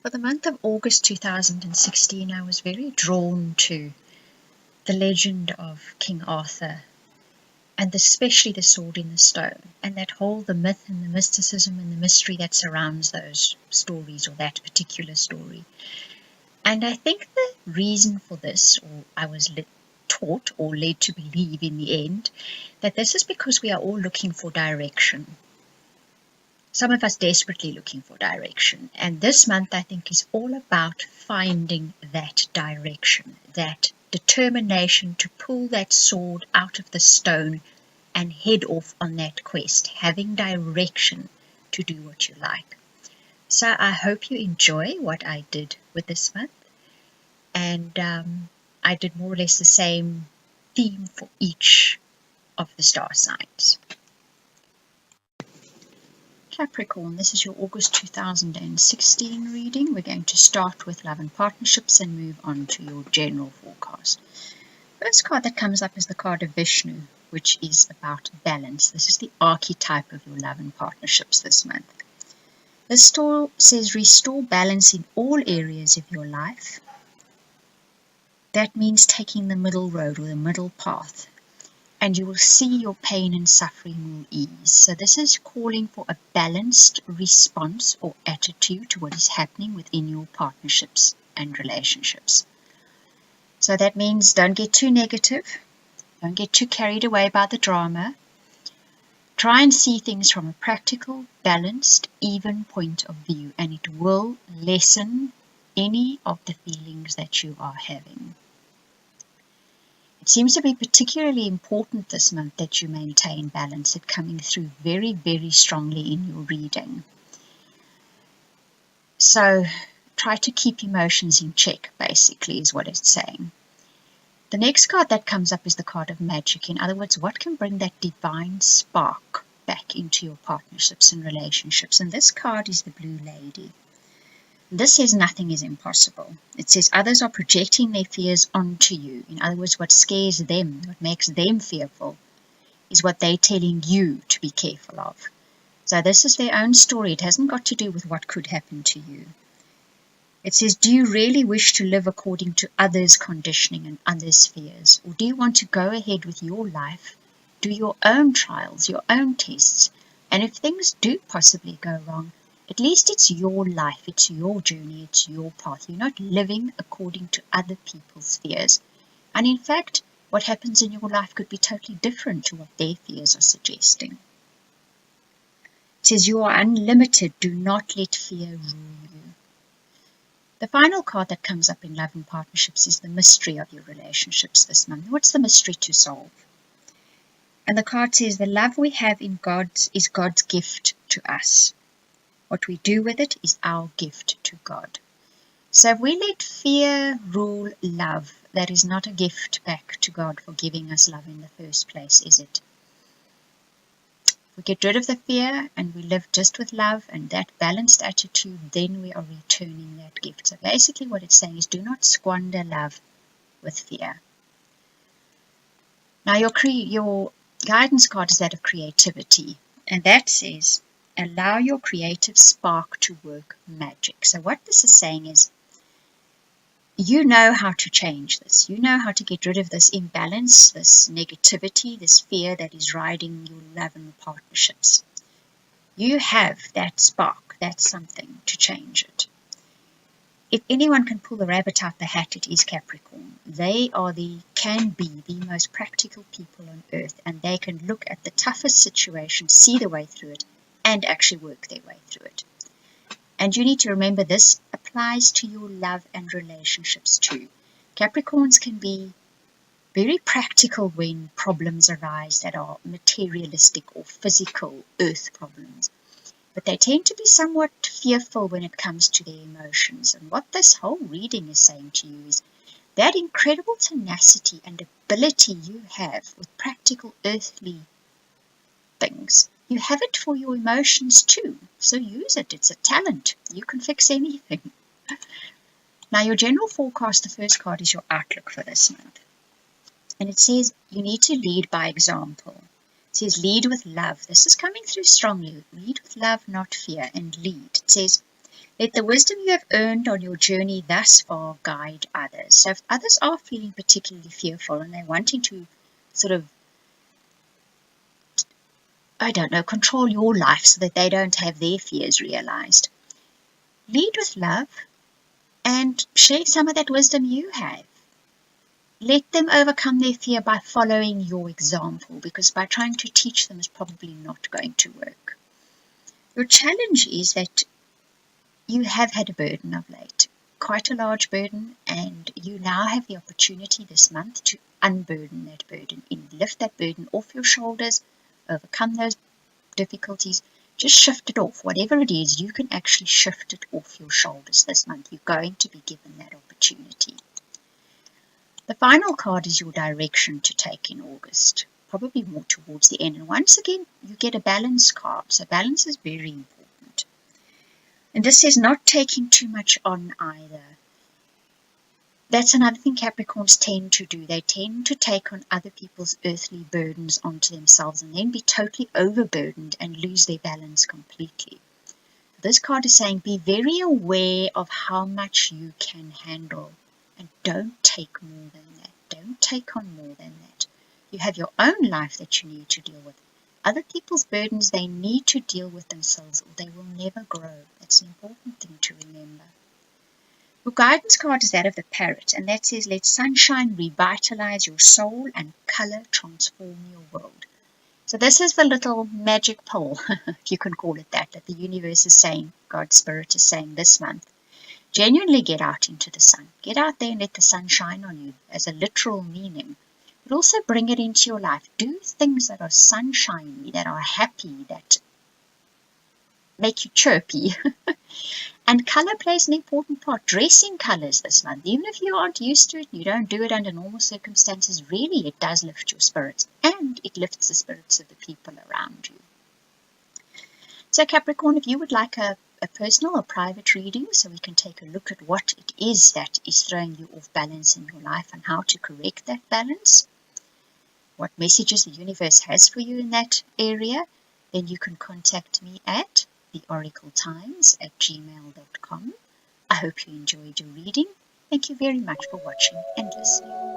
For the month of August 2016, I was very drawn to the legend of King Arthur, and especially the sword in the stone, and the myth and the mysticism and the mystery that surrounds those stories, or that particular story. And I think the reason for this, or I was taught or led to believe in the end, that this is because we are all looking for direction. Some of us desperately looking for direction. And this month, I think, is all about finding that direction, that determination to pull that sword out of the stone and head off on that quest, having direction to do what you like. So I hope you enjoy what I did with this month. And I did more or less the same theme for each of the star signs. Capricorn, this is your August 2016 reading. We're going to start with love and partnerships and move on to your general forecast. First card that comes up is the card of Vishnu, which is about balance. This is the archetype of your love and partnerships this month. This store says restore balance in all areas of your life. That means taking the middle road or the middle path, and you will see your pain and suffering will ease. So this is calling for a balanced response or attitude to what is happening within your partnerships and relationships. So that means don't get too negative, don't get too carried away by the drama. Try and see things from a practical, balanced, even point of view, and it will lessen any of the feelings that you are having. It seems to be particularly important this month that you maintain balance. It's coming through very, very strongly in your reading. So try to keep emotions in check, basically, is what it's saying. The next card that comes up is the card of magic. In other words, what can bring that divine spark back into your partnerships and relationships? And this card is the Blue Lady. This says nothing is impossible. It says others are projecting their fears onto you. In other words, what scares them, what makes them fearful, is what they're telling you to be careful of. So this is their own story. It hasn't got to do with what could happen to you. It says, do you really wish to live according to others' conditioning and others' fears? Or do you want to go ahead with your life, do your own trials, your own tests, and if things do possibly go wrong, at least it's your life, it's your journey, it's your path. You're not living according to other people's fears. And in fact, what happens in your life could be totally different to what their fears are suggesting. It says you are unlimited. Do not let fear rule you. The final card that comes up in love and partnerships is the mystery of your relationships this month. What's the mystery to solve? And the card says the love we have in God is God's gift to us. What we do with it is our gift to God. So if we let fear rule love, that is not a gift back to God for giving us love in the first place, is it? If we get rid of the fear and we live just with love and that balanced attitude, then we are returning that gift. So basically what it's saying is do not squander love with fear. Now your guidance card is that of creativity, and that says allow your creative spark to work magic. So what this is saying is you know how to change this. You know how to get rid of this imbalance, this negativity, this fear that is riding your love and partnerships. You have that spark, that something to change it. If anyone can pull the rabbit out the hat, it is Capricorn. They can be the most practical people on earth, and they can look at the toughest situation, see the way through it, and actually work their way through it. And you need to remember this applies to your love and relationships too. Capricorns can be very practical when problems arise that are materialistic or physical earth problems. But they tend to be somewhat fearful when it comes to their emotions. And what this whole reading is saying to you is that incredible tenacity and ability you have with practical earthly things. You have it for your emotions too, so use it. It's a talent. You can fix anything. Now your general forecast, the first card is your outlook for this month. And it says you need to lead by example. It says lead with love. This is coming through strongly. Lead with love, not fear, and lead. It says Let the wisdom you have earned on your journey thus far guide others. So if others are feeling particularly fearful and they're wanting to sort of, I don't know, control your life so that they don't have their fears realized, lead with love and share some of that wisdom you have. Let them overcome their fear by following your example, because by trying to teach them is probably not going to work. Your challenge is that you have had a burden of late, quite a large burden, and you now have the opportunity this month to unburden that burden, lift that burden off your shoulders, overcome those difficulties, just shift it off. Whatever it is, you can actually shift it off your shoulders this month. You're going to be given that opportunity. The final card is your direction to take in August, probably more towards the end. And once again, you get a balance card. So balance is very important. And this says not taking too much on either. That's another thing Capricorns tend to do. They tend to take on other people's earthly burdens onto themselves and then be totally overburdened and lose their balance completely. This card is saying be very aware of how much you can handle and don't take more than that. Don't take on more than that. You have your own life that you need to deal with. Other people's burdens they need to deal with themselves or they will never grow. That's an important thing to remember. Your guidance card is that of the parrot, and that says, let sunshine revitalize your soul and color transform your world. So this is the little magic pull, if you can call it that the universe is saying, God's Spirit is saying this month. Genuinely get out into the sun. Get out there and let the sun shine on you as a literal meaning. But also bring it into your life. Do things that are sunshiny, that are happy, that make you chirpy. And color plays an important part. Dress in colors this month. Even if you aren't used to it, you don't do it under normal circumstances, really it does lift your spirits. And it lifts the spirits of the people around you. So Capricorn, if you would like a personal or private reading, so we can take a look at what it is that is throwing you off balance in your life and how to correct that balance, what messages the universe has for you in that area, then you can contact me at theoracletimes@gmail.com. I hope you enjoyed your reading. Thank you very much for watching and listening.